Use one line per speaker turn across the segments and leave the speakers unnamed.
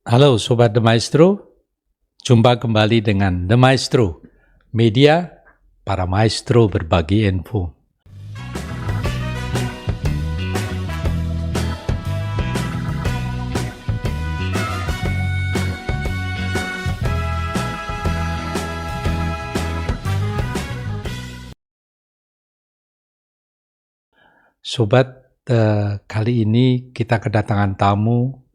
Halo Sobat The Maestro, jumpa kembali dengan The Maestro, media para maestro berbagi info. Sobat, kali ini kita kedatangan tamu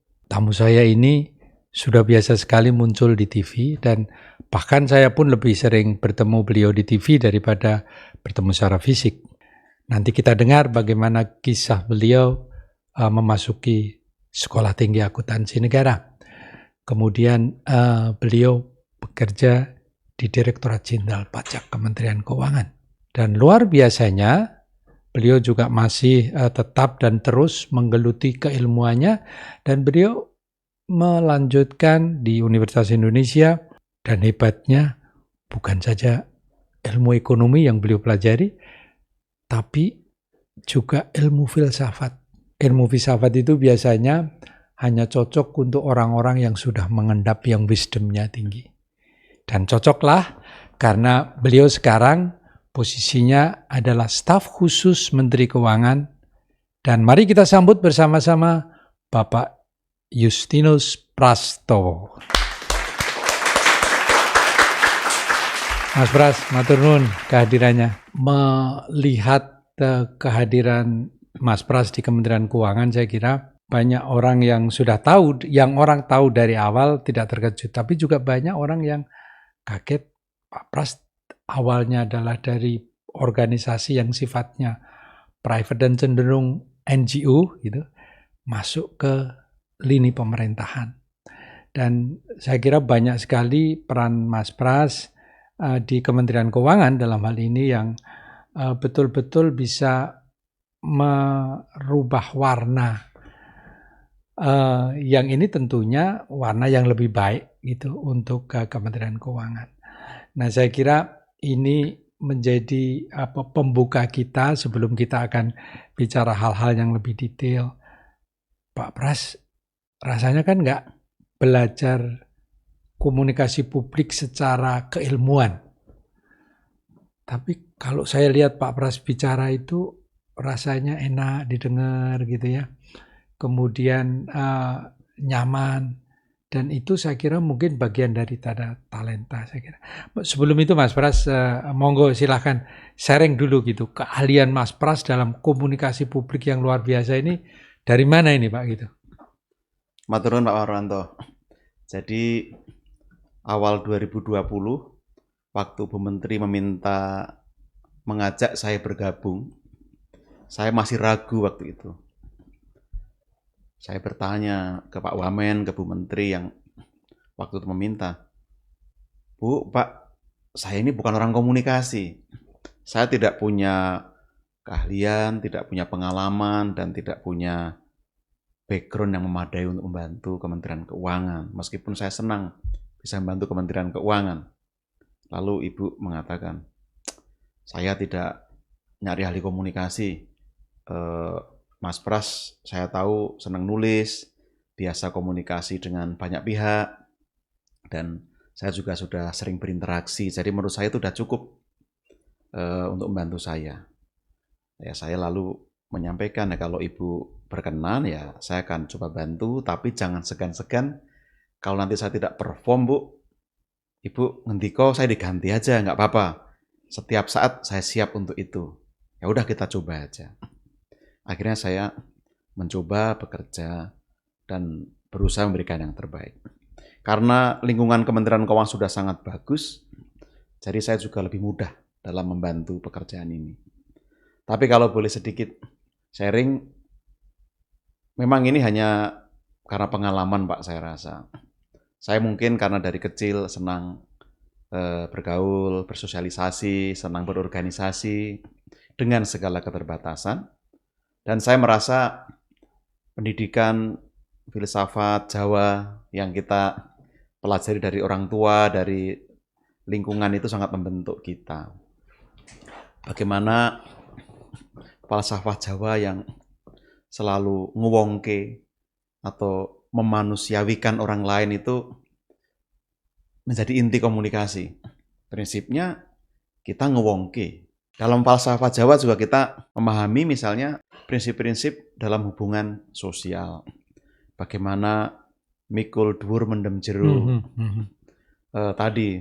saya ini sudah biasa sekali muncul di TV dan bahkan saya pun lebih sering bertemu beliau di TV daripada bertemu secara fisik. Nanti kita dengar bagaimana kisah beliau memasuki Sekolah Tinggi Akuntansi Negara. Kemudian beliau bekerja di Direktorat Jenderal Pajak Kementerian Keuangan. Dan luar biasanya beliau juga masih tetap dan terus menggeluti keilmuannya dan beliau melanjutkan di Universitas Indonesia dan hebatnya bukan saja ilmu ekonomi yang beliau pelajari, tapi juga ilmu filsafat. Ilmu filsafat itu biasanya hanya cocok untuk orang-orang yang sudah mengendap yang wisdomnya tinggi. Dan cocoklah karena beliau sekarang posisinya adalah staf khusus Menteri Keuangan. Dan mari kita sambut bersama-sama Bapak Justinus Prasto. Mas Pras, matur nuwun kehadirannya. Melihat kehadiran Mas Pras di Kementerian Keuangan, saya kira banyak orang yang sudah tahu, yang orang tahu dari awal tidak terkejut. Tapi juga banyak orang yang kaget, Pak Pras awalnya adalah dari organisasi yang sifatnya private dan cenderung NGO gitu, masuk ke lini pemerintahan. Dan saya kira banyak sekali peran Mas Pras di Kementerian Keuangan dalam hal ini yang betul-betul bisa merubah warna. Yang ini tentunya warna yang lebih baik gitu untuk Kementerian Keuangan. Nah, saya kira ini menjadi pembuka kita sebelum kita akan bicara hal-hal yang lebih detail. Pak Pras, rasanya kan nggak belajar komunikasi publik secara keilmuan. Tapi kalau saya lihat Pak Pras bicara itu rasanya enak didengar gitu ya. Kemudian nyaman. Dan itu saya kira mungkin bagian dari talenta saya kira. Sebelum itu Mas Pras, monggo silahkan sharing dulu gitu. Keahlian Mas Pras dalam komunikasi publik yang luar biasa ini dari mana ini Pak gitu?
Matur nuwun Pak Warwanto. Jadi awal 2020 waktu Bu Menteri meminta mengajak saya bergabung, saya masih ragu waktu itu. Saya bertanya ke Pak Wamen, ke Bu Menteri yang waktu itu meminta, Bu, Pak, saya ini bukan orang komunikasi. Saya tidak punya keahlian, tidak punya pengalaman, dan tidak punya background yang memadai untuk membantu Kementerian Keuangan. Meskipun saya senang bisa membantu Kementerian Keuangan. Lalu Ibu mengatakan, saya tidak nyari ahli komunikasi. Mas Pras, saya tahu senang nulis, biasa komunikasi dengan banyak pihak, dan saya juga sudah sering berinteraksi. Jadi menurut saya itu sudah cukup untuk membantu saya. Ya, saya lalu menyampaikan, ya kalau Ibu berkenan, ya saya akan coba bantu, tapi jangan segan-segan. Kalau nanti saya tidak perform, Bu, Ibu ngendiko saya diganti aja, nggak apa-apa. Setiap saat saya siap untuk itu. Ya udah kita coba aja. Akhirnya saya mencoba bekerja dan berusaha memberikan yang terbaik. Karena lingkungan Kementerian Keuangan sudah sangat bagus, jadi saya juga lebih mudah dalam membantu pekerjaan ini. Tapi kalau boleh sedikit sharing, memang ini hanya karena pengalaman Pak, saya rasa. Saya mungkin karena dari kecil senang bergaul, bersosialisasi, senang berorganisasi dengan segala keterbatasan. Dan saya merasa pendidikan filsafat Jawa yang kita pelajari dari orang tua, dari lingkungan itu sangat membentuk kita. Bagaimana falsafah Jawa yang selalu ngewongke atau memanusiawikan orang lain itu menjadi inti komunikasi. Prinsipnya kita ngewongke. Dalam falsafah Jawa juga kita memahami misalnya prinsip-prinsip dalam hubungan sosial. Bagaimana mikul dhuwur mendem jero. Tadi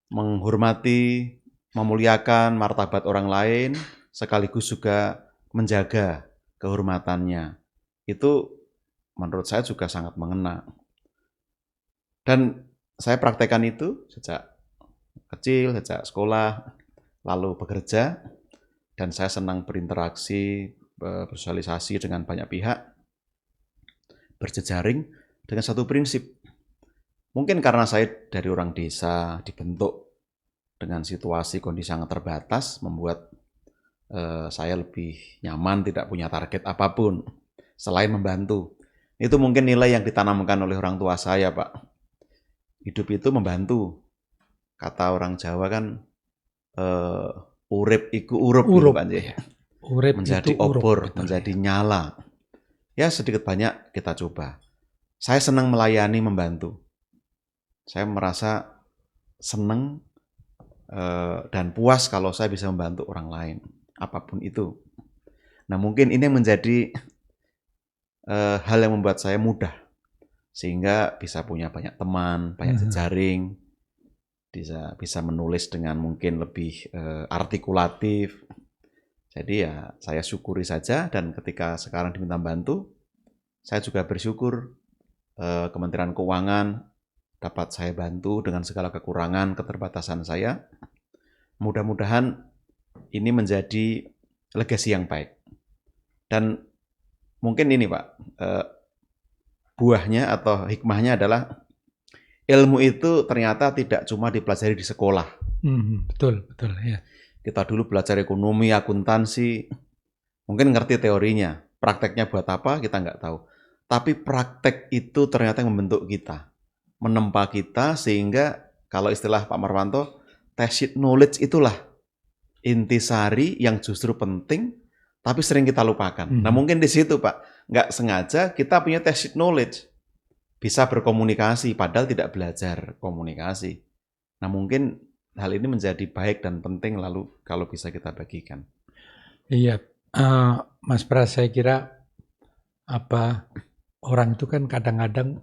menghormati, memuliakan martabat orang lain, sekaligus juga menjaga kehormatannya. Itu menurut saya juga sangat mengena. Dan saya praktekkan itu sejak kecil, sejak sekolah, lalu bekerja, dan saya senang berinteraksi, bersosialisasi dengan banyak pihak, berjejaring dengan satu prinsip. Mungkin karena saya dari orang desa, dibentuk dengan situasi kondisi sangat terbatas, membuat saya lebih nyaman, tidak punya target apapun, selain membantu. Itu mungkin nilai yang ditanamkan oleh orang tua saya, Pak. Hidup itu membantu. Kata orang Jawa kan, urip iku urup, gitu, Pak.
Urip
menjadi
itu urup,
obor,
betul,
menjadi nyala. Ya sedikit banyak kita coba. Saya senang melayani, membantu. Saya merasa senang dan puas kalau saya bisa membantu orang lain, apapun itu. Nah mungkin ini menjadi hal yang membuat saya mudah, sehingga bisa punya banyak teman, banyak jejaring, bisa menulis dengan mungkin lebih artikulatif. Jadi ya saya syukuri saja, dan ketika sekarang diminta bantu, saya juga bersyukur Kementerian Keuangan dapat saya bantu dengan segala kekurangan, keterbatasan saya. Mudah-mudahan ini menjadi legasi yang baik. Dan mungkin ini Pak, buahnya atau hikmahnya adalah ilmu itu ternyata tidak cuma dipelajari di sekolah.
Betul, ya.
Kita dulu belajar ekonomi, akuntansi, mungkin ngerti teorinya, prakteknya buat apa kita nggak tahu. Tapi praktek itu ternyata yang membentuk kita, menempa kita, sehingga kalau istilah Pak Marwanto, tacit knowledge itulah intisari yang justru penting, tapi sering kita lupakan. Nah mungkin di situ Pak, nggak sengaja kita punya tacit knowledge, bisa berkomunikasi, padahal tidak belajar komunikasi. Nah mungkin hal ini menjadi baik dan penting, lalu kalau bisa kita bagikan.
Iya, Mas Pras, saya kira orang itu kan kadang-kadang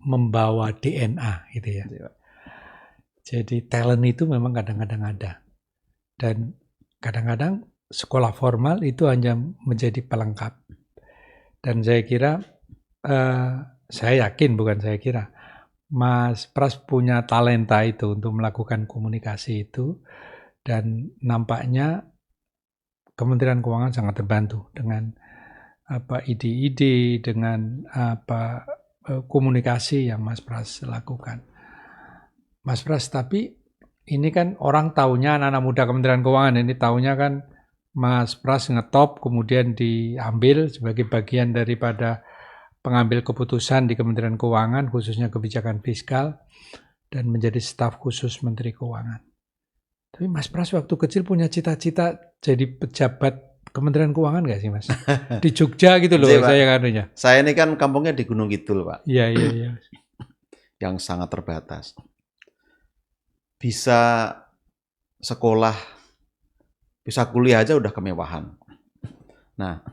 membawa DNA gitu ya. Jadi talent itu memang kadang-kadang ada. Dan kadang-kadang sekolah formal itu hanya menjadi pelengkap. Dan saya kira, saya yakin, bukan saya kira, Mas Pras punya talenta itu untuk melakukan komunikasi itu, dan nampaknya Kementerian Keuangan sangat terbantu dengan ide-ide, dengan komunikasi yang Mas Pras lakukan. Mas Pras, tapi ini kan orang taunya, anak-anak muda Kementerian Keuangan ini taunya kan Mas Pras ngetop, kemudian diambil sebagai bagian daripada pengambil keputusan di Kementerian Keuangan, khususnya kebijakan fiskal, dan menjadi staf khusus Menteri Keuangan. Tapi Mas Pras waktu kecil punya cita-cita jadi pejabat Kementerian Keuangan nggak sih, Mas? Di Jogja gitu loh, saya kanunya.
Saya ini kan kampungnya di Gunung Kidul, Pak.
Iya.
Yang sangat terbatas. Bisa sekolah, bisa kuliah aja udah kemewahan. Nah,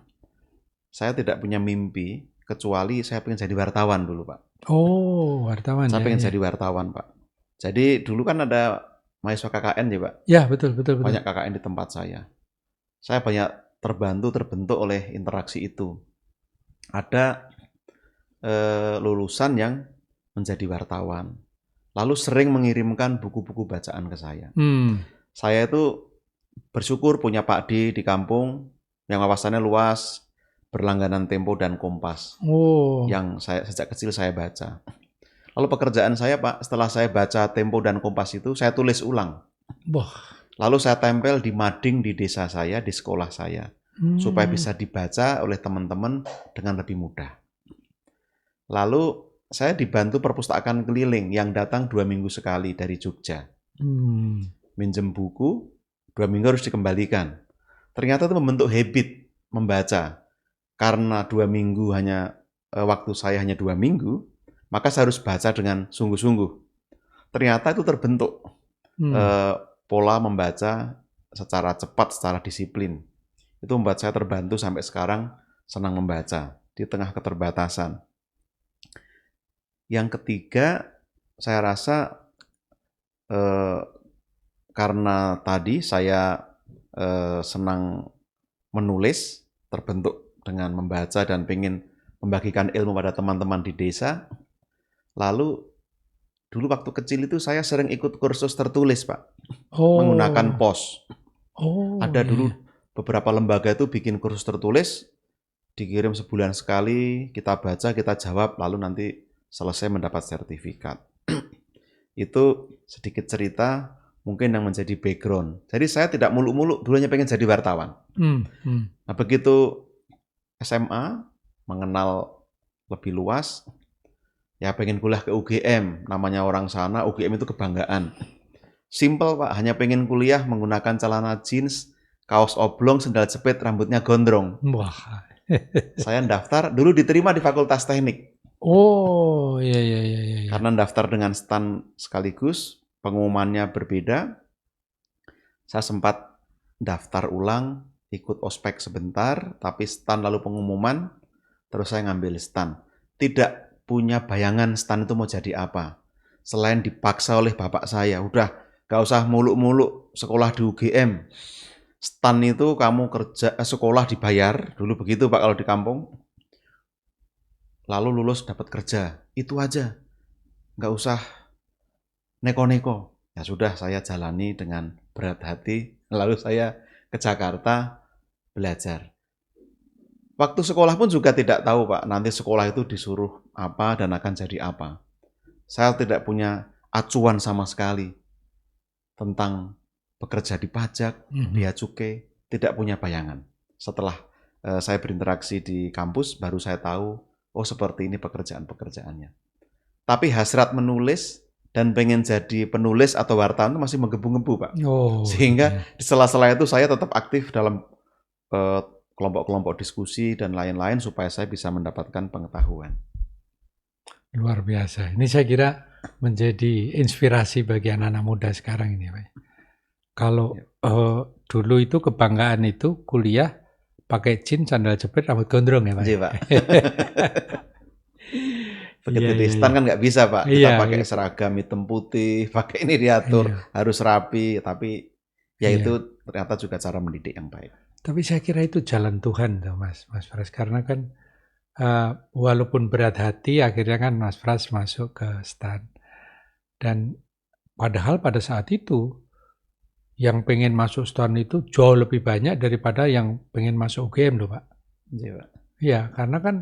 saya tidak punya mimpi, kecuali saya pengen jadi wartawan dulu, Pak.
Oh, wartawan.
Saya pengen jadi wartawan, Pak. Jadi dulu kan ada mahasiswa KKN ya, Pak.
Ya, betul.
Banyak KKN di tempat saya. Saya banyak terbentuk oleh interaksi itu. Ada lulusan yang menjadi wartawan, lalu sering mengirimkan buku-buku bacaan ke saya. Saya itu bersyukur punya Pak D di kampung yang wawasannya luas, berlangganan Tempo dan Kompas, yang sejak kecil saya baca. Lalu pekerjaan saya, Pak, setelah saya baca Tempo dan Kompas itu, saya tulis ulang. Lalu saya tempel di mading di desa saya, di sekolah saya, supaya bisa dibaca oleh teman-teman dengan lebih mudah. Lalu saya dibantu perpustakaan keliling yang datang 2 minggu sekali dari Jogja. Minjem buku, 2 minggu harus dikembalikan. Ternyata itu membentuk habit membaca. Karena 2 minggu hanya waktu saya hanya 2 minggu, maka saya harus baca dengan sungguh-sungguh. Ternyata itu terbentuk pola membaca secara cepat, secara disiplin. Itu membuat saya terbantu sampai sekarang senang membaca di tengah keterbatasan. Yang ketiga, saya rasa karena tadi saya senang menulis, terbentuk dengan membaca dan pengen membagikan ilmu pada teman-teman di desa. Lalu dulu waktu kecil itu saya sering ikut kursus tertulis, Pak, menggunakan pos. Ada dulu beberapa lembaga itu bikin kursus tertulis, dikirim sebulan sekali, kita baca, kita jawab, lalu nanti selesai mendapat sertifikat. Itu sedikit cerita mungkin yang menjadi background. Jadi saya tidak muluk-muluk, dulunya pengen jadi wartawan. Nah begitu SMA, mengenal lebih luas, ya pengen kuliah ke UGM, namanya orang sana, UGM itu kebanggaan. Simple Pak, hanya pengen kuliah menggunakan celana jeans, kaos oblong, sendal jepit, rambutnya gondrong.
Wah.
Saya daftar, dulu diterima di Fakultas Teknik.
Oh, iya.
Karena daftar dengan stan sekaligus, pengumumannya berbeda. Saya sempat daftar ulang, ikut ospek sebentar, tapi stan lalu pengumuman, terus saya ngambil stan. Tidak punya bayangan stan itu mau jadi apa. Selain dipaksa oleh bapak saya, udah gak usah muluk-muluk sekolah di UGM. Stan itu kamu kerja sekolah dibayar, dulu begitu Pak kalau di kampung. Lalu lulus dapat kerja, itu aja. Gak usah neko-neko. Ya sudah saya jalani dengan berat hati, lalu saya ke Jakarta belajar. Waktu sekolah pun juga tidak tahu Pak, nanti sekolah itu disuruh apa dan akan jadi apa. Saya tidak punya acuan sama sekali tentang bekerja di pajak, bea cukai, tidak punya bayangan. Setelah saya berinteraksi di kampus, baru saya tahu, oh seperti ini pekerjaan-pekerjaannya. Tapi hasrat menulis dan pengen jadi penulis atau wartawan itu masih menggebu-gebu Pak. Sehingga di sela-sela itu saya tetap aktif dalam kelompok-kelompok diskusi dan lain-lain supaya saya bisa mendapatkan pengetahuan.
Luar biasa. Ini saya kira menjadi inspirasi bagi anak-anak muda sekarang ini Pak. Kalau dulu itu kebanggaan itu kuliah pakai jeans, sandal jepit, rambut gondrong ya Pak?
Iya Pak. Begitu di stan kan nggak bisa Pak, kita pakai seragam hitam putih, pakai ini diatur, harus rapi, tapi ya itu ternyata juga cara mendidik yang baik.
Tapi saya kira itu jalan Tuhan tuh Mas Pras, karena kan walaupun berat hati akhirnya kan Mas Pras masuk ke stan. Dan padahal pada saat itu yang pengen masuk stan itu jauh lebih banyak daripada yang pengen masuk UGM loh Pak.
Iya Pak.
Iya, karena kan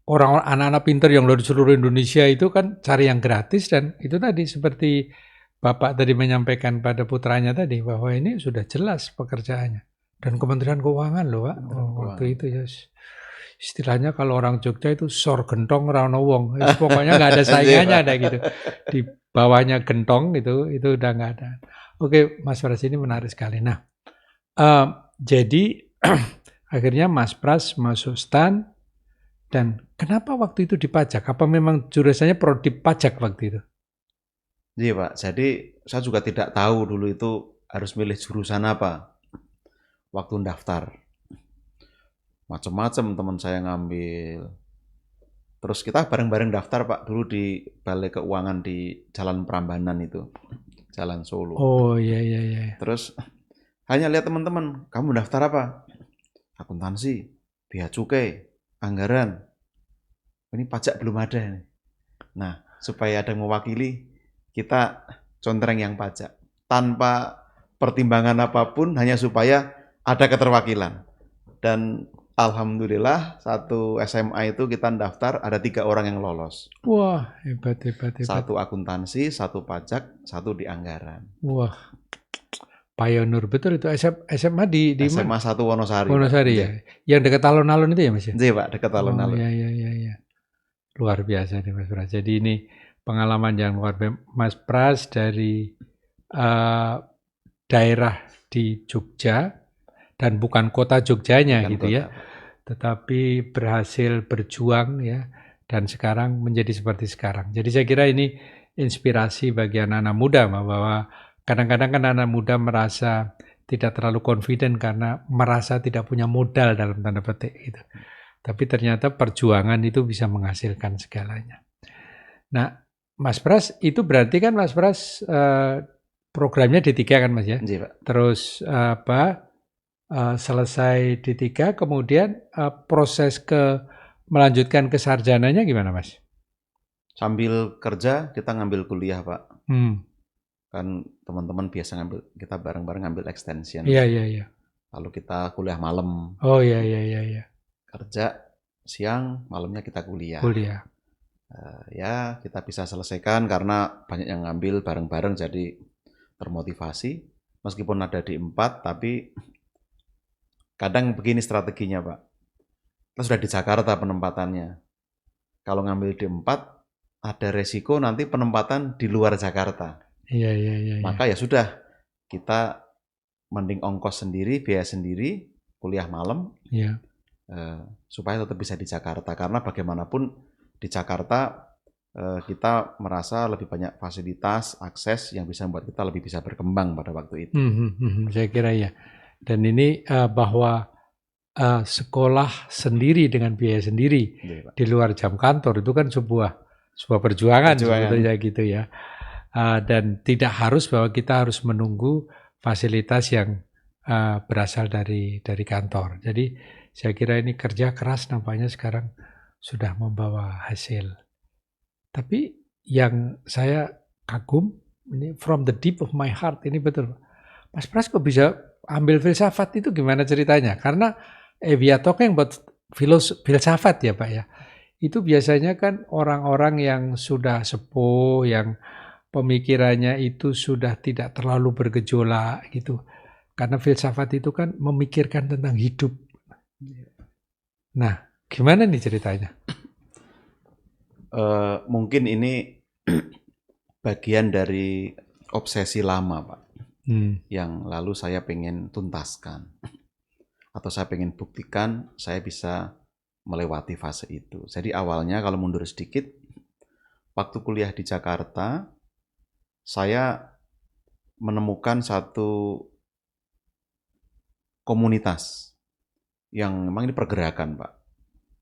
orang-orang anak-anak pintar yang dari seluruh Indonesia itu kan cari yang gratis, dan itu tadi seperti Bapak tadi menyampaikan pada putranya tadi bahwa ini sudah jelas pekerjaannya. Dan Kementerian Keuangan loh Pak, waktu itu ya. Istilahnya kalau orang Jogja itu sor gentong rano wong. Pokoknya nggak ada saingannya ada gitu. Di bawahnya gentong itu udah nggak ada. Oke, Mas Pras ini menarik sekali. Nah, jadi akhirnya Mas Pras masuk stan, dan kenapa waktu itu dipajak? Apa memang jurusannya prodi pajak waktu itu?
Iya Pak, jadi saya juga tidak tahu dulu itu harus milih jurusan apa waktu daftar. Macam-macam teman saya ngambil. Terus kita bareng-bareng daftar Pak, dulu di Balai Keuangan di Jalan Prambanan itu, Jalan Solo.
Oh iya.
Terus hanya lihat teman-teman, kamu daftar apa? Akuntansi, bea cukai, anggaran. Ini pajak belum ada nih. Nah, supaya ada yang mewakili, kita contreng yang pajak. Tanpa pertimbangan apapun, hanya supaya ada keterwakilan. Dan alhamdulillah, satu SMA itu kita daftar, ada 3 orang yang lolos.
Wah, hebat.
Satu akuntansi, satu pajak, satu di anggaran.
Wah, pionir betul itu. SMA di
SMA 1 Wonosari.
Wonosari ya? Yang dekat alun-alun itu ya Mas?
Iya Pak, dekat alun-alun.
Iya. Luar biasa nih Mas Pras. Jadi ini pengalaman yang luar biasa. Mas Pras dari daerah di Jogja, dan bukan kota Jogjanya bukan gitu kota. Ya. tetapi berhasil berjuang ya, dan sekarang menjadi seperti sekarang. Jadi saya kira ini inspirasi bagi anak-anak muda, bahwa kadang-kadang kan anak muda merasa tidak terlalu confident karena merasa tidak punya modal dalam tanda petik gitu. Tapi ternyata perjuangan itu bisa menghasilkan segalanya. Nah, Mas Pras, itu berarti kan Mas Pras programnya D3 kan Mas ya?
Iya, Pak.
Terus selesai D3, kemudian proses melanjutkan ke sarjananya gimana Mas?
Sambil kerja kita ngambil kuliah, Pak.
Hmm.
Kan teman-teman biasa kita bareng-bareng ngambil extension.
Iya, iya, iya.
Lalu kita kuliah malam.
Oh iya, iya, iya, iya.
Kerja siang, malamnya kita kuliah.
Kuliah.
Ya kita bisa selesaikan karena banyak yang ngambil bareng-bareng, jadi termotivasi. Meskipun ada D4, tapi kadang begini strateginya, Pak. Kita sudah di Jakarta penempatannya. Kalau ngambil D4, ada resiko nanti penempatan di luar Jakarta.
Iya, iya, iya.
Maka ya sudah, kita mending ongkos sendiri, biaya sendiri, kuliah malam,
Iya.
supaya tetap bisa di Jakarta. Karena bagaimanapun di Jakarta kita merasa lebih banyak fasilitas, akses yang bisa membuat kita lebih bisa berkembang pada waktu itu.
Saya kira ya. Dan ini bahwa sekolah sendiri dengan biaya sendiri
Iya, Pak.
di luar jam kantor itu kan sebuah perjuangan sebetulnya gitu ya. Dan tidak harus bahwa kita harus menunggu fasilitas yang berasal dari kantor. Jadi saya kira ini kerja keras nampaknya sekarang sudah membawa hasil. Tapi yang saya kagum, ini from the deep of my heart, ini betul. Mas Pras kok bisa ambil filsafat itu gimana ceritanya? Karena we are talking about filsafat ya Pak ya. Itu biasanya kan orang-orang yang sudah sepuh, yang pemikirannya itu sudah tidak terlalu bergejolak gitu. Karena filsafat itu kan memikirkan tentang hidup. Nah, gimana nih ceritanya?
Mungkin ini bagian dari obsesi lama, Pak. Yang lalu saya pengen tuntaskan. Atau saya pengen buktikan saya bisa melewati fase itu. Jadi awalnya kalau mundur sedikit, waktu kuliah di Jakarta, saya menemukan satu komunitas yang memang ini pergerakan, Pak.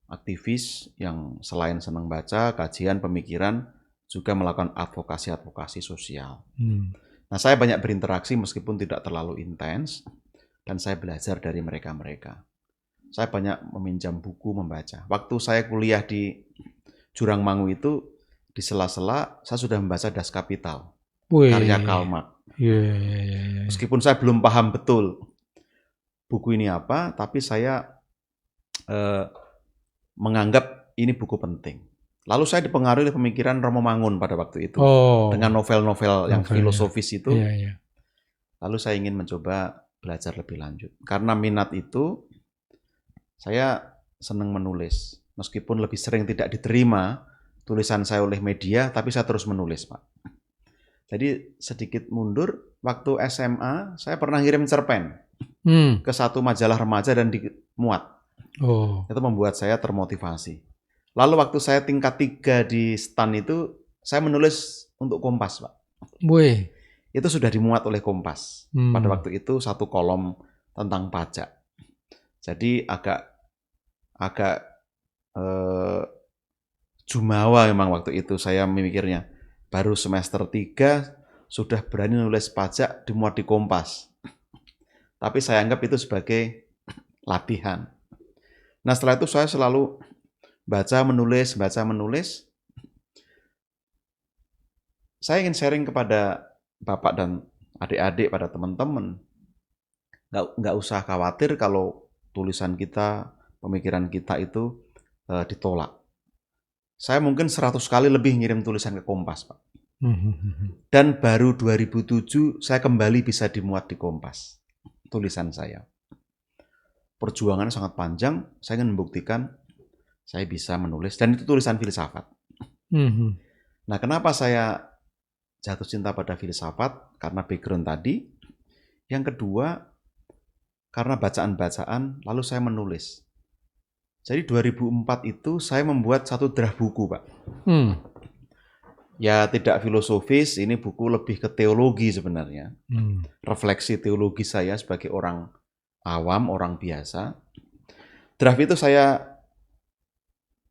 Aktivis yang selain senang baca, kajian, pemikiran, juga melakukan advokasi sosial. Nah, saya banyak berinteraksi meskipun tidak terlalu intens, dan saya belajar dari mereka-mereka. Saya banyak meminjam buku, membaca. Waktu saya kuliah di Jurangmangu itu, di sela-sela saya sudah membaca Das Kapital, karya Karl Marx. Meskipun saya belum paham betul buku ini apa, tapi saya menganggap ini buku penting. Lalu saya dipengaruhi oleh pemikiran Romo Mangun pada waktu itu, dengan novel-novel yang filosofis itu. Lalu saya ingin mencoba belajar lebih lanjut. Karena minat itu, saya senang menulis. Meskipun lebih sering tidak diterima tulisan saya oleh media, tapi saya terus menulis, Pak. Jadi sedikit mundur, waktu SMA saya pernah ngirim cerpen ke satu majalah remaja dan dimuat. Itu membuat saya termotivasi. Lalu waktu saya tingkat 3 di STAN itu, saya menulis untuk Kompas, Pak. Itu sudah dimuat oleh Kompas. Pada waktu itu satu kolom tentang pajak. Jadi agak jumawa memang waktu itu saya memikirnya. Baru semester 3 sudah berani nulis pajak dimuat di Kompas. Tapi saya anggap itu sebagai latihan. Nah, setelah itu saya selalu baca, menulis. Saya ingin sharing kepada Bapak dan adik-adik, pada teman-teman. Nggak usah khawatir kalau tulisan kita, pemikiran kita itu ditolak. Saya mungkin 100 kali lebih ngirim tulisan ke Kompas, Pak. Dan baru 2007 saya kembali bisa dimuat di Kompas, tulisan saya. Perjuangannya sangat panjang, saya ingin membuktikan saya bisa menulis, dan itu tulisan filsafat. Nah, kenapa saya jatuh cinta pada filsafat? Karena background tadi. Yang kedua, karena bacaan-bacaan, lalu saya menulis. Jadi 2004 itu saya membuat satu draft buku, Pak.
Hmm.
Ya tidak filosofis, ini buku lebih ke teologi sebenarnya. Refleksi teologi saya sebagai orang awam, orang biasa. Draft itu saya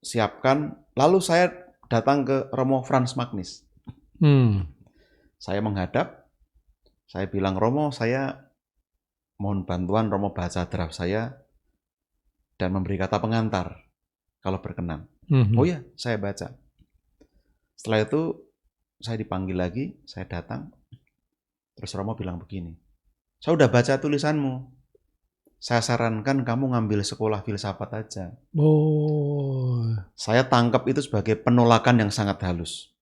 siapkan, lalu saya datang ke Romo Frans Magnis. Saya menghadap, saya bilang, Romo, saya mohon bantuan Romo baca draft saya dan memberi kata pengantar, kalau berkenan. Oh ya, saya baca. Setelah itu saya dipanggil lagi, saya datang. Terus Romo bilang begini, saya udah baca tulisanmu. Saya sarankan kamu ngambil sekolah filsafat aja. Saya tangkap itu sebagai penolakan yang sangat halus.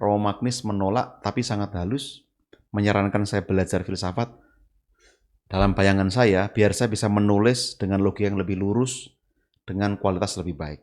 Romo Magnis menolak tapi sangat halus, menyarankan saya belajar filsafat. Dalam bayangan saya, biar saya bisa menulis dengan logika yang lebih lurus, dengan kualitas lebih baik.